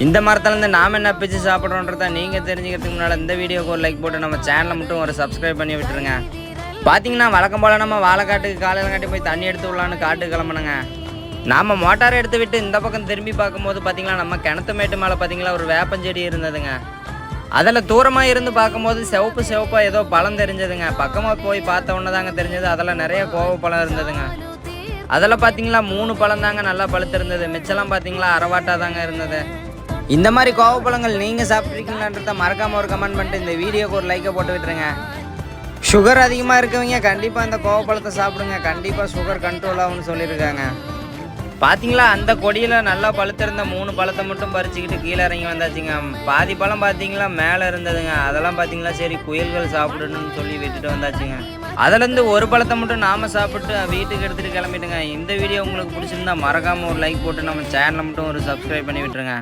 இந்த மரத்துலேருந்து நாம் என்ன பிச்சு சாப்பிட்றோன்றத நீங்கள் தெரிஞ்சுக்கிறதுக்கு முன்னால் இந்த வீடியோக்கு ஒரு லைக் போட்டு நம்ம சேனலை மட்டும் ஒரு சப்ஸ்கிரைப் பண்ணி விட்டுருங்க. பார்த்தீங்கன்னா வழக்கம் போல் நம்ம வாழைக்காட்டுக்கு காலையில் காட்டி போய் தண்ணி எடுத்து விடலான்னு காட்டுக்கு கிளம்புனுங்க. நாம் மோட்டாரை எடுத்து விட்டு இந்த பக்கம் திரும்பி பார்க்கும்போது பார்த்தீங்கன்னா நம்ம கிணத்து மேட்டு மேலே பார்த்தீங்களா ஒரு வேப்பஞ்செடி இருந்ததுங்க. அதில் தூரமாக இருந்து பார்க்கும்போது சிவப்பாக ஏதோ பழம் தெரிஞ்சதுங்க. பக்கமாக போய் பார்த்த உடனே தாங்க தெரிஞ்சது அதில் நிறைய கோவப்பழம் இருந்ததுங்க. அதில் பார்த்தீங்களா 3 பழம் தாங்க நல்லா பழுத்திருந்தது. மிச்சம்லாம் பார்த்தீங்களா அரவாட்டாக தாங்க இருந்தது. இந்த மாதிரி கோவப்பழங்கள் நீங்கள் சாப்பிட்ருக்கீங்களான்றத மறக்காமல் ஒரு கமெண்ட் பண்ணிட்டு இந்த வீடியோக்கு ஒரு லைக்கை போட்டு விட்டுருங்க. சுகர் அதிகமாக இருக்கவங்க கண்டிப்பாக இந்த கோவப்பழத்தை சாப்பிடுங்க. கண்டிப்பாக சுகர் கண்ட்ரோல் ஆகும்னு சொல்லியிருக்காங்க. பார்த்தீங்களா அந்த கொடியில் நல்லா பழுத்திருந்த 3 பழத்தை மட்டும் பறிச்சுக்கிட்டு கீழே இறங்கி வந்தாச்சுங்க. பாதி பழம் பார்த்தீங்களா மேலே இருந்ததுங்க. அதெல்லாம் பார்த்தீங்களா சரி குயில்கள் சாப்பிடணும்னு சொல்லி விட்டுட்டு வந்தாச்சுங்க. அதுலேருந்து ஒரு பழத்தை மட்டும் நாம் சாப்பிட்டு வீட்டுக்கு எடுத்துகிட்டு கிளம்பிட்டுங்க. இந்த வீடியோ உங்களுக்கு பிடிச்சிருந்தா மறக்காமல் ஒரு லைக் போட்டு நம்ம சேனலை மட்டும் ஒரு சப்ஸ்கிரைப் பண்ணி விட்டுருங்க.